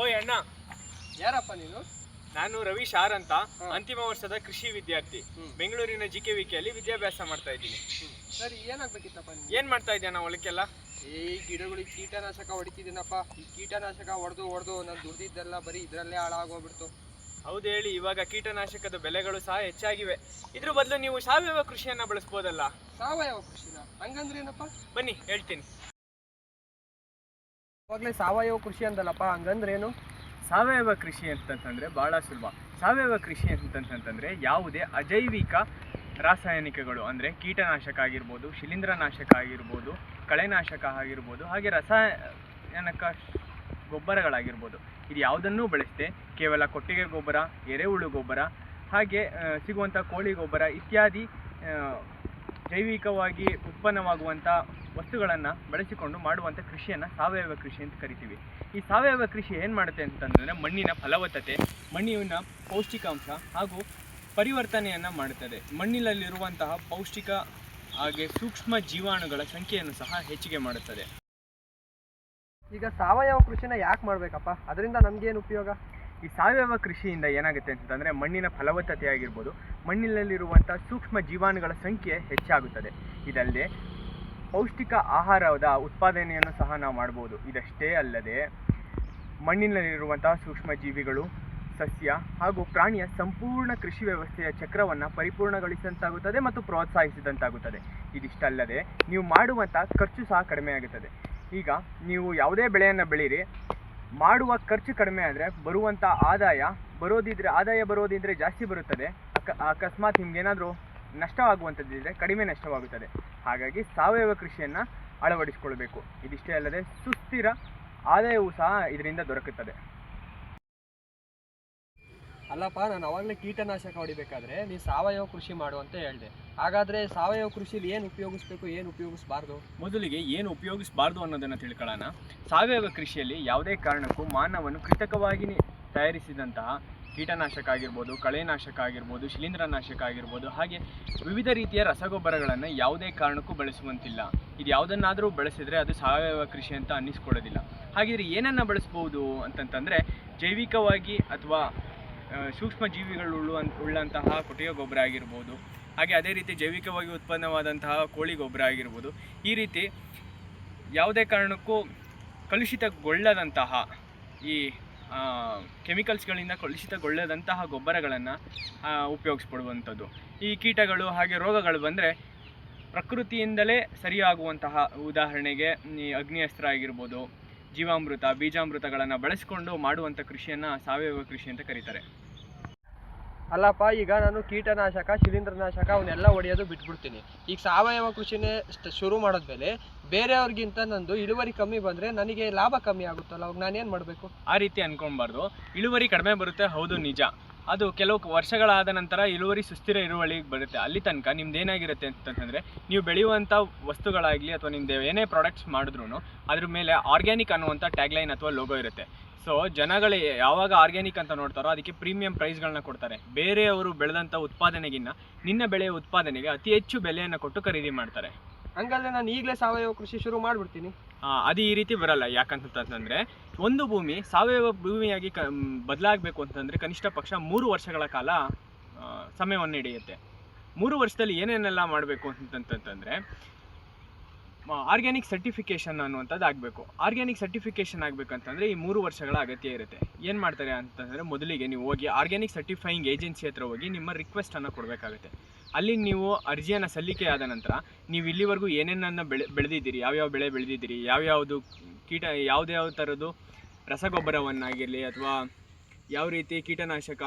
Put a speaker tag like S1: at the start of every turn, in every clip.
S1: ಓಯ್ ಅಣ್ಣ,
S2: ಯಾರಪ್ಪ ನೀನು?
S1: ನಾನು ರವಿ ಶಾರ್ ಅಂತ ಅಂತಿಮ ವರ್ಷದ ಕೃಷಿ ವಿದ್ಯಾರ್ಥಿ. ಬೆಂಗಳೂರಿನ JKVKಯಲ್ಲಿ ವಿದ್ಯಾಭ್ಯಾಸ ಮಾಡ್ತಾ ಇದ್ದೀನಿ.
S2: ಸರಿ, ಏನಾಗ್ಬೇಕಿತ್ತಪ್ಪ ನಿಮ್ಗೆ?
S1: ಏನ್ ಮಾಡ್ತಾ ಇದ್ಯಾ ನಾವು ಹೊಲಕ್ಕೆಲ್ಲ?
S2: ಈ ಗಿಡಗಳಿಗೆ ಕೀಟನಾಶಕ ಹೊಡಿತಿದ್ದೀನಪ್ಪ. ಈ ಕೀಟನಾಶಕ ಹೊಡೆದು ನಾನು ದುಡ್ದಿದ್ದೆಲ್ಲ ಬರೀ ಇದರಲ್ಲೇ ಹಾಳಾಗೋಗ್ಬಿಡ್ತು.
S1: ಹೌದು ಹೇಳಿ, ಇವಾಗ ಕೀಟನಾಶಕದ ಬೆಲೆಗಳು ಸಹ ಹೆಚ್ಚಾಗಿವೆ. ಇದ್ರ ಬದಲು ನೀವು ಸಾವಯವ ಕೃಷಿಯನ್ನ ಬಳಸ್ಬೋದಲ್ಲ?
S2: ಸಾವಯವ ಕೃಷಿನ ಹಂಗಂದ್ರೆ ಏನಪ್ಪ?
S1: ಬನ್ನಿ ಹೇಳ್ತೀನಿ.
S2: ಅವಾಗಲೇ ಸಾವಯವ ಕೃಷಿ ಅಂದಲ್ಲಪ್ಪ, ಹಂಗಂದ್ರೇನು?
S1: ಸಾವಯವ ಕೃಷಿ ಅಂತಂತಂದ್ರೆ ಬಹಳ ಸುಲಭ. ಸಾವಯವ ಕೃಷಿ ಅಂತಂತಂದ್ರೆ ಯಾವುದೇ ಅಜೈವಿಕ ರಾಸಾಯನಿಕಗಳು ಅಂದರೆ ಕೀಟನಾಶಕ ಆಗಿರ್ಬೋದು, ಶಿಲೀಂಧ್ರನಾಶಕ ಆಗಿರ್ಬೋದು, ಕಳೆನಾಶಕ ಆಗಿರ್ಬೋದು, ಹಾಗೆ ರಾಸಾಯನಿಕ ಗೊಬ್ಬರಗಳಾಗಿರ್ಬೋದು, ಇದು ಯಾವುದನ್ನೂ ಬಳಸದೆ ಕೇವಲ ಕೊಟ್ಟಿಗೆ ಗೊಬ್ಬರ, ಎರೆಹುಳು ಗೊಬ್ಬರ, ಹಾಗೆ ಸಿಗುವಂಥ ಕೋಳಿ ಗೊಬ್ಬರ ಇತ್ಯಾದಿ ಜೈವಿಕವಾಗಿ ಉತ್ಪನ್ನವಾಗುವಂಥ ವಸ್ತುಗಳನ್ನು ಬಳಸಿಕೊಂಡು ಮಾಡುವಂಥ ಕೃಷಿಯನ್ನು ಸಾವಯವ ಕೃಷಿ ಅಂತ ಕರಿತೀವಿ. ಈ ಸಾವಯವ ಕೃಷಿ ಏನು ಮಾಡುತ್ತೆ ಅಂತಂದರೆ ಮಣ್ಣಿನ ಫಲವತ್ತತೆ, ಮಣ್ಣಿನ ಪೌಷ್ಟಿಕಾಂಶ ಹಾಗೂ ಪರಿವರ್ತನೆಯನ್ನು ಮಾಡುತ್ತದೆ. ಮಣ್ಣಿನಲ್ಲಿರುವಂತಹ ಪೌಷ್ಟಿಕ ಹಾಗೆ ಸೂಕ್ಷ್ಮ ಜೀವಾಣುಗಳ ಸಂಖ್ಯೆಯನ್ನು ಸಹ ಹೆಚ್ಚಿಗೆ ಮಾಡುತ್ತದೆ.
S2: ಈಗ ಸಾವಯವ ಕೃಷಿನ ಯಾಕೆ ಮಾಡಬೇಕಪ್ಪ? ಅದರಿಂದ ನಮಗೇನು ಉಪಯೋಗ?
S1: ಈ ಸಾವಯವ ಕೃಷಿಯಿಂದ ಏನಾಗುತ್ತೆ ಅಂತಂದರೆ ಮಣ್ಣಿನ ಫಲವತ್ತತೆ ಆಗಿರ್ಬೋದು, ಮಣ್ಣಿನಲ್ಲಿರುವಂಥ ಸೂಕ್ಷ್ಮ ಜೀವಾಣುಗಳ ಸಂಖ್ಯೆ ಹೆಚ್ಚಾಗುತ್ತದೆ. ಇದಲ್ಲದೆ ಪೌಷ್ಟಿಕ ಆಹಾರದ ಉತ್ಪಾದನೆಯನ್ನು ಸಹ ನಾವು ಮಾಡ್ಬೋದು. ಇದಷ್ಟೇ ಅಲ್ಲದೆ ಮಣ್ಣಿನಲ್ಲಿರುವಂತಹ ಸೂಕ್ಷ್ಮ ಜೀವಿಗಳು, ಸಸ್ಯ ಹಾಗೂ ಪ್ರಾಣಿಯ ಸಂಪೂರ್ಣ ಕೃಷಿ ವ್ಯವಸ್ಥೆಯ ಚಕ್ರವನ್ನು ಪರಿಪೂರ್ಣಗೊಳಿಸಿದಂತಾಗುತ್ತದೆ ಮತ್ತು ಪ್ರೋತ್ಸಾಹಿಸಿದಂತಾಗುತ್ತದೆ. ಇದಿಷ್ಟಲ್ಲದೆ ನೀವು ಮಾಡುವಂಥ ಖರ್ಚು ಸಹ ಕಡಿಮೆ ಆಗುತ್ತದೆ. ಈಗ ನೀವು ಯಾವುದೇ ಬೆಳೆಯನ್ನು ಬೆಳೀರಿ, ಮಾಡುವ ಖರ್ಚು ಕಡಿಮೆ ಆದರೆ ಬರುವಂಥ ಆದಾಯ ಬರೋದಿದ್ರೆ ಜಾಸ್ತಿ ಬರುತ್ತದೆ. ಅಕಸ್ಮಾತ್ ನಿಮ್ಗೇನಾದರೂ ನಷ್ಟವಾಗುವಂಥದ್ದಿದ್ರೆ ಕಡಿಮೆ ನಷ್ಟವಾಗುತ್ತದೆ. ಹಾಗಾಗಿ ಸಾವಯವ ಕೃಷಿಯನ್ನು ಅಳವಡಿಸಿಕೊಳ್ಬೇಕು. ಇದಿಷ್ಟೇ ಅಲ್ಲದೆ ಸುಸ್ಥಿರ ಆದಾಯವೂ ಸಹ ಇದರಿಂದ ದೊರಕುತ್ತದೆ.
S2: ಅಲ್ಲಪ್ಪ, ನಾನು ಅವಾಗಲೇ ಕೀಟನಾಶಕ ಹೊಡಿಬೇಕಾದ್ರೆ ನೀವು ಸಾವಯವ ಕೃಷಿ ಮಾಡು ಅಂತ ಹೇಳಿದೆ. ಹಾಗಾದರೆ ಸಾವಯವ ಕೃಷಿಲಿ ಏನು ಉಪಯೋಗಿಸ್ಬೇಕು, ಏನು ಉಪಯೋಗಿಸಬಾರ್ದು?
S1: ಮೊದಲಿಗೆ ಏನು ಉಪಯೋಗಿಸಬಾರ್ದು ಅನ್ನೋದನ್ನು ತಿಳ್ಕೊಳ್ಳೋಣ. ಸಾವಯವ ಕೃಷಿಯಲ್ಲಿ ಯಾವುದೇ ಕಾರಣಕ್ಕೂ ಮಾನವನು ಕೃತಕವಾಗಿ ತಯಾರಿಸಿದಂತಹ ಕೀಟನಾಶಕ ಆಗಿರ್ಬೋದು, ಕಳೆನಾಶಕ ಆಗಿರ್ಬೋದು, ಶಿಲೀಂಧ್ರನಾಶಕ ಆಗಿರ್ಬೋದು, ಹಾಗೆ ವಿವಿಧ ರೀತಿಯ ರಸಗೊಬ್ಬರಗಳನ್ನು ಯಾವುದೇ ಕಾರಣಕ್ಕೂ ಬಳಸುವಂತಿಲ್ಲ. ಇದು ಯಾವುದನ್ನಾದರೂ ಬಳಸಿದರೆ ಅದು ಸಾವಯವ ಕೃಷಿ ಅಂತ ಅನ್ನಿಸ್ಕೊಳ್ಳೋದಿಲ್ಲ. ಹಾಗಿದ್ರೆ ಏನನ್ನು ಬಳಸ್ಬೋದು ಅಂತಂತಂದರೆ ಜೈವಿಕವಾಗಿ ಅಥವಾ ಸೂಕ್ಷ್ಮ ಜೀವಿಗಳು ಉಳ್ಳಂತಹ ಕೊಟ್ಟಿಗೆ ಗೊಬ್ಬರ ಆಗಿರ್ಬೋದು, ಹಾಗೆ ಅದೇ ರೀತಿ ಜೈವಿಕವಾಗಿ ಉತ್ಪನ್ನವಾದಂತಹ ಕೋಳಿ ಗೊಬ್ಬರ ಆಗಿರ್ಬೋದು. ಈ ರೀತಿ ಯಾವುದೇ ಕಾರಣಕ್ಕೂ ಕಲುಷಿತಗೊಳ್ಳದಂತಹ ಈ ಕೆಮಿಕಲ್ಸ್ಗಳಿಂದ ಕಲುಷಿತಗೊಳ್ಳದಂತಹ ಗೊಬ್ಬರಗಳನ್ನು ಉಪಯೋಗಿಸ್ಕೊಡುವಂಥದ್ದು. ಈ ಕೀಟಗಳು ಹಾಗೆ ರೋಗಗಳು ಬಂದರೆ ಪ್ರಕೃತಿಯಿಂದಲೇ ಸರಿಯಾಗುವಂತಹ, ಉದಾಹರಣೆಗೆ ಈ ಅಗ್ನಿಅಸ್ತ್ರ ಆಗಿರ್ಬೋದು, ಜೀವಾಮೃತ, ಬೀಜಾಮೃತಗಳನ್ನು ಬಳಸಿಕೊಂಡು ಮಾಡುವಂಥ ಕೃಷಿಯನ್ನು ಸಾವಯವ ಕೃಷಿ ಅಂತ ಕರೀತಾರೆ.
S2: ಅಲ್ಲಪ್ಪ, ಈಗ ನಾನು ಕೀಟನಾಶಕ, ಶಿಲೀಂಧ್ರನಾಶಕ ಅವನ್ನೆಲ್ಲ ಹೊಡೆಯೋದು ಬಿಟ್ಬಿಡ್ತೀನಿ. ಈಗ ಸಾವಯವ ಕೃಷಿನೇ ಶುರು ಮಾಡೋದ್ಮೇಲೆ ಬೇರೆಯವ್ರಿಗಿಂತ ನಂದು ಇಳುವರಿ ಕಮ್ಮಿ ಬಂದರೆ ನನಗೆ ಲಾಭ ಕಮ್ಮಿ ಆಗುತ್ತಲ್ಲ, ಅವಾಗ ನಾನೇನು ಮಾಡಬೇಕು?
S1: ಆ ರೀತಿ ಅನ್ಕೊಬಾರ್ದು. ಇಳುವರಿ ಕಡಿಮೆ ಬರುತ್ತೆ, ಹೌದು ನಿಜ. ಅದು ಕೆಲವು ವರ್ಷಗಳಾದ ನಂತರ ಇಳುವರಿ ಸುಸ್ಥಿರ ಇಳುವರಿಗೆ ಬರುತ್ತೆ. ಅಲ್ಲಿ ತನಕ ನಿಮ್ದು ಏನಾಗಿರುತ್ತೆ ಅಂತಂದರೆ ನೀವು ಬೆಳೆಯುವಂಥ ವಸ್ತುಗಳಾಗಲಿ ಅಥವಾ ನಿಮ್ದು ಏನೇ ಪ್ರಾಡಕ್ಟ್ಸ್ ಮಾಡಿದ್ರೂ ಅದ್ರ ಮೇಲೆ ಆರ್ಗ್ಯಾನಿಕ್ ಅನ್ನುವಂಥ ಟ್ಯಾಗ್ಲೈನ್ ಅಥವಾ ಲೋಗೋ ಇರುತ್ತೆ. ಸೊ ಜನಗಳು ಯಾವಾಗ ಆರ್ಗ್ಯಾನಿಕ್ ಅಂತ ನೋಡ್ತಾರೋ ಅದಕ್ಕೆ ಪ್ರೀಮಿಯಂ ಪ್ರೈಸ್ಗಳನ್ನ ಕೊಡ್ತಾರೆ. ಬೇರೆಯವರು ಬೆಳೆದಂಥ ಉತ್ಪಾದನೆಗಿನ್ನ ನಿನ್ನ ಬೆಳೆಯ ಉತ್ಪಾದನೆಗೆ ಅತಿ ಹೆಚ್ಚು ಬೆಲೆಯನ್ನು ಕೊಟ್ಟು ಖರೀದಿ ಮಾಡ್ತಾರೆ.
S2: ಹಂಗಾದ್ರೆ ನಾನು ಈಗಲೇ ಸಾವಯವ ಕೃಷಿ ಶುರು ಮಾಡಿಬಿಡ್ತೀನಿ.
S1: ಅದು ಈ ರೀತಿ ಬರಲ್ಲ. ಯಾಕಂತಂದರೆ ಒಂದು ಭೂಮಿ ಸಾವಯವ ಭೂಮಿಯಾಗಿ ಬದಲಾಗಬೇಕು ಅಂತಂದರೆ ಕನಿಷ್ಠ ಪಕ್ಷ 3 ವರ್ಷಗಳ ಕಾಲ ಸಮಯವನ್ನು ಹಿಡಿಯುತ್ತೆ. 3 ವರ್ಷದಲ್ಲಿ ಏನೇನೆಲ್ಲ ಮಾಡಬೇಕು ಅಂತಂತಂದರೆ ಆರ್ಗ್ಯಾನಿಕ್ ಸರ್ಟಿಫಿಕೇಷನ್ ಅನ್ನುವಂಥದ್ದು ಆಗಬೇಕು. ಆರ್ಗ್ಯಾನಿಕ್ ಸರ್ಟಿಫಿಕೇಷನ್ ಆಗಬೇಕಂತಂದರೆ ಈ 3 ವರ್ಷಗಳ ಅಗತ್ಯ ಇರುತ್ತೆ. ಏನು ಮಾಡ್ತಾರೆ ಅಂತಂದರೆ ಮೊದಲಿಗೆ ನೀವು ಹೋಗಿ ಆರ್ಗ್ಯಾನಿಕ್ ಸರ್ಟಿಫೈಯಿಂಗ್ ಏಜೆನ್ಸಿ ಹತ್ರ ಹೋಗಿ ನಿಮ್ಮ ರಿಕ್ವೆಸ್ಟನ್ನು ಕೊಡಬೇಕಾಗುತ್ತೆ. ಅಲ್ಲಿ ನೀವು ಅರ್ಜಿಯನ್ನು ಸಲ್ಲಿಕೆ ಆದ ನಂತರ ನೀವು ಇಲ್ಲಿವರೆಗೂ ಏನೇನನ್ನು ಬೆಳೆದಿದ್ದೀರಿ, ಯಾವ್ಯಾವ ಬೆಳೆ ಬೆಳೆದಿದ್ದೀರಿ, ಯಾವ್ಯಾವುದು ಯಾವುದ್ಯಾವ ಥರದ್ದು ರಸಗೊಬ್ಬರವನ್ನಾಗಿರಲಿ ಅಥವಾ ಯಾವ ರೀತಿ ಕೀಟನಾಶಕ,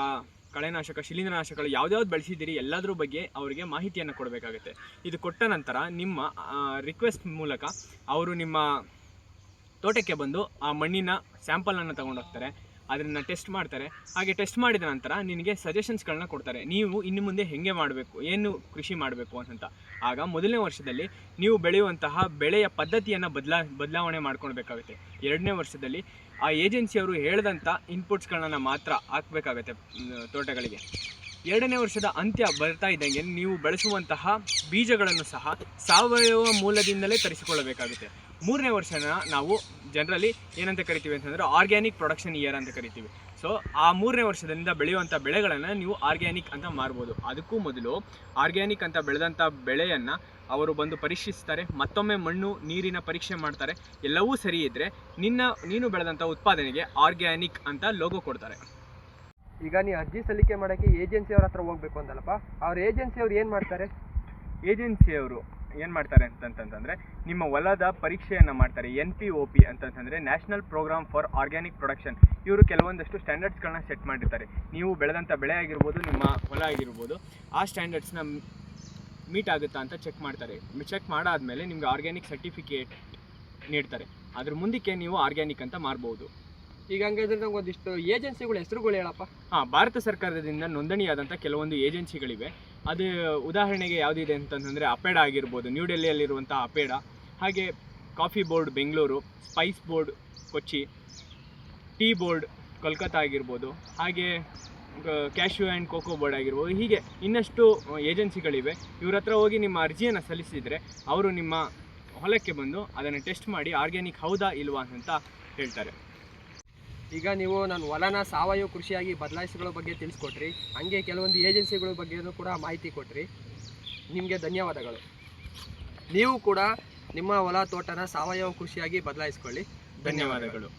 S1: ಕಳೆನಾಶಕ, ಶಿಲೀಂಧ್ರನಾಶಕಗಳು ಯಾವ್ದ್ಯಾವ್ದು ಬಳಸಿದ್ದೀರಿ ಎಲ್ಲದ್ರ ಬಗ್ಗೆ ಅವರಿಗೆ ಮಾಹಿತಿಯನ್ನು ಕೊಡಬೇಕಾಗುತ್ತೆ. ಇದು ಕೊಟ್ಟ ನಂತರ ನಿಮ್ಮ ರಿಕ್ವೆಸ್ಟ್ ಮೂಲಕ ಅವರು ನಿಮ್ಮ ತೋಟಕ್ಕೆ ಬಂದು ಆ ಮಣ್ಣಿನ ಸ್ಯಾಂಪಲನ್ನು ತಗೊಂಡು ಹೋಗ್ತಾರೆ, ಅದನ್ನು ಟೆಸ್ಟ್ ಮಾಡ್ತಾರೆ. ಹಾಗೆ ಟೆಸ್ಟ್ ಮಾಡಿದ ನಂತರ ನಿನಗೆ ಸಜೆಷನ್ಸ್ಗಳನ್ನ ಕೊಡ್ತಾರೆ, ನೀವು ಇನ್ನು ಮುಂದೆ ಹೇಗೆ ಮಾಡಬೇಕು, ಏನು ಕೃಷಿ ಮಾಡಬೇಕು ಅಂತ. ಆಗ ಮೊದಲನೇ ವರ್ಷದಲ್ಲಿ ನೀವು ಬೆಳೆಯುವಂತಹ ಬೆಳೆಯ ಪದ್ಧತಿಯನ್ನು ಬದಲಾವಣೆ ಮಾಡ್ಕೊಳ್ಬೇಕಾಗುತ್ತೆ. 2ನೇ ವರ್ಷದಲ್ಲಿ ಆ ಏಜೆನ್ಸಿಯವರು ಹೇಳಿದಂಥ ಇನ್ಪುಟ್ಸ್ಗಳನ್ನ ಮಾತ್ರ ಹಾಕಬೇಕಾಗತ್ತೆ ತೋಟಗಳಿಗೆ. 2ನೇ ವರ್ಷದ ಅಂತ್ಯ ಬರ್ತಾ ಇದ್ದಂಗೆ ನೀವು ಬೆಳೆಸುವಂತಹ ಬೀಜಗಳನ್ನು ಸಹ ಸಾವಯವ ಮೂಲದಿಂದಲೇ ತರಿಸಿಕೊಳ್ಳಬೇಕಾಗುತ್ತೆ. 3ನೇ ವರ್ಷನ ನಾವು ಜನರಲಿ ಏನಂತ ಕರಿತೀವಿ ಅಂತಂದರೆ ಆರ್ಗ್ಯಾನಿಕ್ ಪ್ರೊಡಕ್ಷನ್ ಇಯರ್ ಅಂತ ಕರಿತೀವಿ. ಸೊ ಆ 3ನೇ ವರ್ಷದಿಂದ ಬೆಳೆಯುವಂಥ ಬೆಳೆಗಳನ್ನು ನೀವು ಆರ್ಗ್ಯಾನಿಕ್ ಅಂತ ಮಾರ್ಬೋದು. ಅದಕ್ಕೂ ಮೊದಲು ಆರ್ಗ್ಯಾನಿಕ್ ಅಂತ ಬೆಳೆದಂಥ ಬೆಳೆಯನ್ನು ಅವರು ಬಂದು ಪರೀಕ್ಷಿಸ್ತಾರೆ, ಮತ್ತೊಮ್ಮೆ ಮಣ್ಣು ನೀರಿನ ಪರೀಕ್ಷೆ ಮಾಡ್ತಾರೆ. ಎಲ್ಲವೂ ಸರಿ ಇದ್ದರೆ ನೀನು ಬೆಳೆದಂಥ ಉತ್ಪಾದನೆಗೆ ಆರ್ಗ್ಯಾನಿಕ್ ಅಂತ ಲೋಗೋ ಕೊಡ್ತಾರೆ.
S2: ಈಗ ನೀ ಅರ್ಜಿ ಸಲ್ಲಿಕೆ ಮಾಡೋಕ್ಕೆ ಏಜೆನ್ಸಿಯವ್ರ ಹತ್ರ ಹೋಗ್ಬೇಕು ಅಂದಲ್ಲಪ್ಪ, ಅವ್ರ ಏಜೆನ್ಸಿಯವ್ರು ಏನು ಮಾಡ್ತಾರೆ?
S1: ಏಜೆನ್ಸಿಯವರು ಏನು ಮಾಡ್ತಾರೆ ಅಂತಂತಂದರೆ ನಿಮ್ಮ ಹೊಲದ ಪರೀಕ್ಷೆಯನ್ನು ಮಾಡ್ತಾರೆ. NPOP ಅಂತಂತಂದರೆ national programme for organic production. ಇವರು ಕೆಲವೊಂದಷ್ಟು ಸ್ಟ್ಯಾಂಡರ್ಡ್ಸ್ಗಳನ್ನ ಸೆಟ್ ಮಾಡಿರ್ತಾರೆ. ನೀವು ಬೆಳೆದಂಥ ಬೆಳೆ ಆಗಿರ್ಬೋದು, ನಿಮ್ಮ ಹೊಲ ಆಗಿರ್ಬೋದು, ಆ ಸ್ಟ್ಯಾಂಡರ್ಡ್ಸ್ನ ಮೀಟ್ ಆಗುತ್ತಾ ಅಂತ ಚೆಕ್ ಮಾಡ್ತಾರೆ. ಚೆಕ್ ಮಾಡಾದಮೇಲೆ ನಿಮ್ಗೆ ಆರ್ಗ್ಯಾನಿಕ್ ಸರ್ಟಿಫಿಕೇಟ್ ನೀಡ್ತಾರೆ. ಅದ್ರ ಮುಂದಕ್ಕೆ ನೀವು ಆರ್ಗ್ಯಾನಿಕ್ ಅಂತ ಮಾರ್ಬೋದು.
S2: ಈಗ ಹಂಗಾದ್ರೆ ನಂಗೆ ಒಂದಿಷ್ಟು ಏಜೆನ್ಸಿಗಳ ಹೆಸರುಗಳು ಹೇಳಪ್ಪ.
S1: ಭಾರತ ಸರ್ಕಾರದಿಂದ ನೋಂದಣಿಯಾದಂಥ ಕೆಲವೊಂದು ಏಜೆನ್ಸಿಗಳಿವೆ. ಅದು ಉದಾಹರಣೆಗೆ ಯಾವುದಿದೆ ಅಂತಂದರೆ ಅಪೇಡ ಆಗಿರ್ಬೋದು, ನ್ಯೂ ಡೆಲ್ಲಿಯಲ್ಲಿರುವಂಥ ಅಪೇಡ, ಹಾಗೆ coffee board Bengaluru, spice board Kochi, tea board Kolkata ಆಗಿರ್ಬೋದು, ಹಾಗೆ ಕ್ಯಾಶ್ಯೂ ಆ್ಯಂಡ್ ಕೋಕೋ ಬೋರ್ಡ್ ಆಗಿರ್ಬೋದು. ಹೀಗೆ ಇನ್ನಷ್ಟು ಏಜೆನ್ಸಿಗಳಿವೆ. ಇವ್ರ ಹತ್ರ ಹೋಗಿ ನಿಮ್ಮ ಅರ್ಜಿಯನ್ನು ಸಲ್ಲಿಸಿದರೆ ಅವರು ನಿಮ್ಮ ಹೊಲಕ್ಕೆ ಬಂದು ಅದನ್ನು ಟೆಸ್ಟ್ ಮಾಡಿ ಆರ್ಗ್ಯಾನಿಕ್ ಹೌದಾ ಇಲ್ವಾ ಅಂತ ಹೇಳ್ತಾರೆ.
S2: ಈಗ ನೀವು ನನ್ನ ಹೊಲನ ಸಾವಯವ ಕೃಷಿಯಾಗಿ ಬದಲಾಯಿಸಿಗಳ ಬಗ್ಗೆ ತಿಳಿಸ್ಕೊಟ್ರಿ, ಹಂಗೆ ಕೆಲವೊಂದು ಏಜೆನ್ಸಿಗಳ ಬಗ್ಗೆನೂ ಕೂಡ ಮಾಹಿತಿ ಕೊಟ್ರಿ. ನಿಮಗೆ ಧನ್ಯವಾದಗಳು. ನೀವು ಕೂಡ ನಿಮ್ಮ ಹೊಲ ತೋಟನ ಸಾವಯವ ಕೃಷಿಯಾಗಿ ಬದಲಾಯಿಸ್ಕೊಳ್ಳಿ.
S1: ಧನ್ಯವಾದಗಳು.